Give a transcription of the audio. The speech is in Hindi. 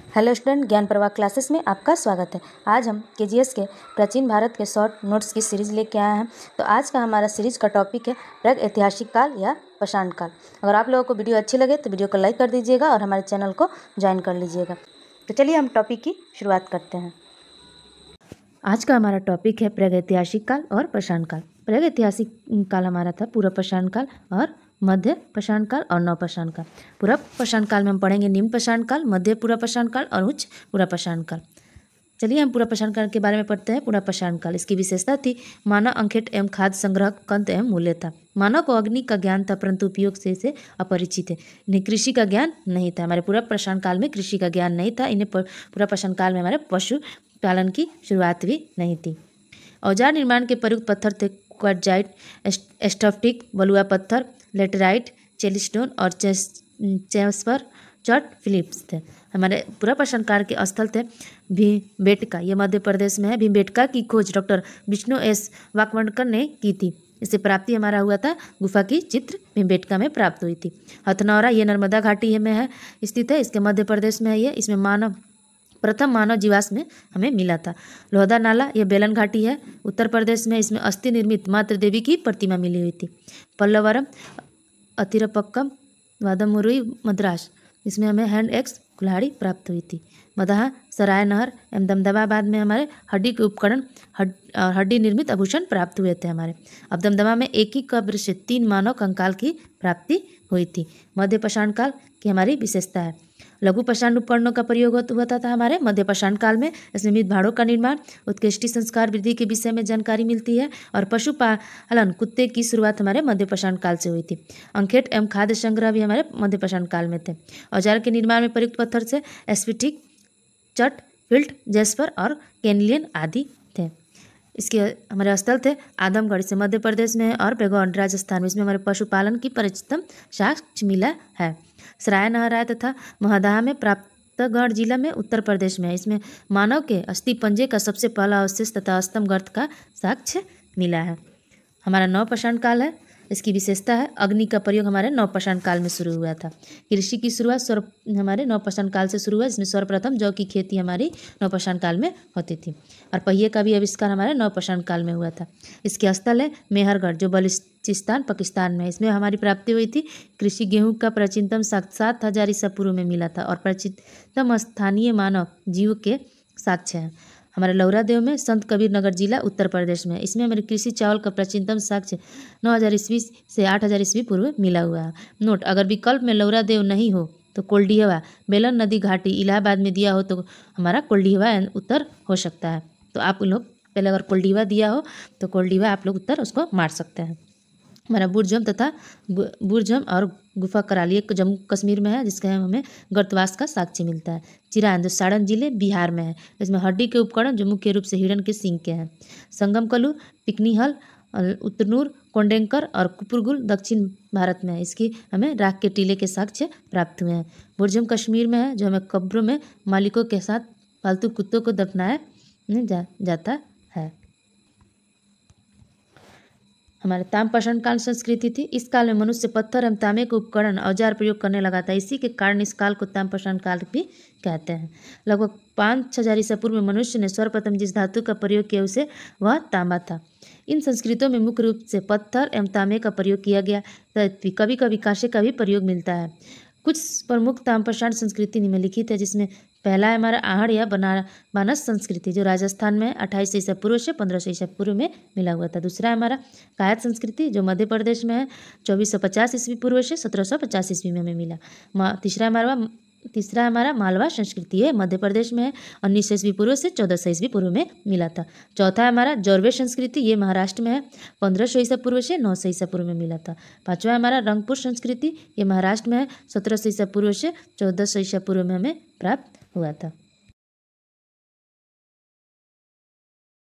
हेलो स्टूडेंट, ज्ञान प्रवाह क्लासेस में आपका स्वागत है। आज हम केजीएस के प्राचीन भारत के शॉर्ट नोट्स की सीरीज़ लेके आए हैं। तो आज का हमारा सीरीज का टॉपिक है प्रागैतिहासिक काल या पाषाण काल। अगर आप लोगों को वीडियो अच्छी लगे तो वीडियो को लाइक कर दीजिएगा और हमारे चैनल को ज्वाइन कर लीजिएगा। तो चलिए हम टॉपिक की शुरुआत करते हैं। आज का हमारा टॉपिक है प्रागैतिहासिक काल और पाषाण काल। प्रागैतिहासिक काल हमारा था पूर्व पाषाण काल और मध्य पाषाण काल और नव पाषाण काल। पूर्व पाषाण काल में हम पढ़ेंगे निम्न पाषाण काल, मध्य पूर्व पाषाण काल और उच्च पूर्व पाषाण काल। चलिए हम पूर्व पाषाण काल के बारे में पढ़ते हैं। पूर्व पाषाण काल, इसकी विशेषता थी मानव अंकेट एवं खाद्य संग्रह कंत एवं मूल्य था। मानव को अग्नि का ज्ञान था परंतु उपयोग से इसे अपरिचित है। इन्हें कृषि का ज्ञान नहीं था। हमारे पूर्व पाषाण काल में कृषि का ज्ञान नहीं था। इन्हें पूर्व पाषाण काल में हमारे पशु पालन की शुरुआत भी नहीं थी। औजार निर्माण के प्रयुक्त पत्थर थे क्वार्टजाइट, स्टफटिक, बलुआ पत्थर, लेटेराइट, चेलिस्टोन और चेम्सफर चट फिलिप्स थे। हमारे पूर्व पाषाण काल के स्थल थे भीमबेटका, ये मध्य प्रदेश में है। भीमबेटका की खोज डॉक्टर विष्णु एस वाकवणकर ने की थी। इससे प्राप्ति हमारा हुआ था गुफा की चित्र भीमबेटका में प्राप्त हुई थी। हथनौरा, ये नर्मदा घाटी में है स्थित है, इसके मध्य प्रदेश में है ये। इसमें प्रथम मानव जीवाश्म में हमें मिला था। लोहदा नाला, यह बेलन घाटी है उत्तर प्रदेश में। इसमें अस्थि निर्मित मातृ देवी की प्रतिमा मिली हुई थी। पल्लवरम, अतिरपक्कम, वादमुरुई, मद्रास, इसमें हमें हैंड एक्स कुल्हाड़ी प्राप्त हुई थी। मदहा, सराय नहर एवं दमदमाबाद में हमारे हड्डी के उपकरण हड्डी निर्मित आभूषण प्राप्त हुए थे हमारे। अब दमदमा में एक ही कब्र से 3 मानव कंकाल की प्राप्ति हुई थी। मध्य पाषाण काल की हमारी विशेषता है लघु पाषाण उपकरणों का प्रयोग होता था हमारे मध्य पाषाण काल में। इसमें मृत भाड़ों का निर्माण, उत्कृष्टि संस्कार वृद्धि के विषय में जानकारी मिलती है। और पशुपालन, कुत्ते की शुरुआत हमारे मध्य पाषाण काल से हुई थी। अंकेट एवं खाद्य संग्रह भी हमारे मध्य पाषाण काल में थे। औजार के निर्माण में प्रयुक्त पत्थर से एस्फिटिक, चट, फिल्ट, जैस्पर और कैनलियन आदि थे। इसके हमारे स्थल थे आदमगढ़, से मध्य प्रदेश में है, और बेगौन राजस्थान में। इसमें हमारे पशुपालन की परिचितम साक्ष्य मिला है। सराय नहराय तथा महदाह में प्रतापगढ़ जिला में उत्तर प्रदेश में है। इसमें मानव के अस्थि पंजे का सबसे पहला अवशेष तथा स्तंभ गर्त का साक्ष्य मिला है। हमारा नव पाषाण काल है। इसकी विशेषता है अग्नि का प्रयोग हमारे नव पाषाण काल में शुरू हुआ था। कृषि की शुरुआत हमारे नव पाषाण काल से शुरू हुआ, जिसमें सर्वप्रथम जौ की खेती हमारी नव पाषाण काल में होती थी। और पहिए का भी आविष्कार हमारे नव पाषाण काल में हुआ था। इसके स्थल है मेहरगढ़, जो बलूचिस्तान पाकिस्तान में है। इसमें हमारी प्राप्ति हुई थी कृषि गेहूँ का प्राचीनतम 7000 ईसा पूर्व में मिला था और प्राचीनतम स्थानीय मानव जीव के साक्ष्य हैं हमारे लौरा देव में, संत कबीर नगर जिला उत्तर प्रदेश में। इसमें हमारे कृषि चावल का प्राचीनतम साक्ष्य 9000 ईस्वी से 8000 ईस्वी पूर्व मिला हुआ है। नोट, अगर विकल्प में लौरा देव नहीं हो तो कोल्डिहवा, बेलन नदी घाटी इलाहाबाद में दिया हो तो हमारा कोल्डिहवा उत्तर हो सकता है। तो आप लोग पहले अगर कोल्डिहवा दिया हो तो कोल्डिहवा आप लोग उत्तर उसको मार सकते हैं। हमारा बुरजम और गुफा कराली, एक जम्मू कश्मीर में है, जिसका हमें गर्तवास का साक्ष्य मिलता है। चिरान, जो सारण जिले बिहार में है। इसमें हड्डी के उपकरण जो मुख्य रूप से हिरण के सींग के हैं। संगमकलू, पिकनीहल, उतनूर, कोंडेंकर और कुपुरगुल दक्षिण भारत में है। इसकी हमें राख के टीले के साक्ष्य प्राप्त हुए हैं। बुरजम कश्मीर में है, जो हमें कब्रों में मालिकों के साथ पालतू कुत्तों को दफनाया जाता है। हमारे ताम पाषाण काल संस्कृति थी। इस काल में मनुष्य पत्थर एवं तांबे के उपकरण औजार प्रयोग करने लगा था। इसी के कारण इस काल को ताम पाषाण काल भी कहते हैं। लगभग 5000 ईसा पूर्व में मनुष्य ने सर्वप्रथम जिस धातु का प्रयोग किया उसे वह तांबा था। इन संस्कृतियों में मुख्य रूप से पत्थर एवं तांबे का प्रयोग किया गया, तथा कभी कभी कांसे का भी प्रयोग मिलता है। कुछ प्रमुख ताम पाषाण संस्कृति निम्नलिखित है, जिसमें पहला है हमारा आहड़ या बानस संस्कृति, जो राजस्थान में 2800 ईसा पूर्व से 1500 ईसा पूर्व में मिला हुआ था। दूसरा है हमारा कायत संस्कृति, जो मध्य प्रदेश में है, 2450 ईस्वी पूर्व से 1750 ईस्वी में हमें मिला। तीसरा हमारा मालवा संस्कृति है, मध्य प्रदेश में है, 1900 ईस्वी पूर्व से 1400 ईस्वी पूर्व में मिला था। चौथा है हमारा जौरवे संस्कृति, ये महाराष्ट्र में है, 1500 ईसा पूर्व से 900 ईसा पूर्व में मिला था। पांचवा हमारा रंगपुर संस्कृति, ये महाराष्ट्र में है, 1700 ईसा पूर्व से 1400 ईसा पूर्व में हमें प्राप्त हुआ था।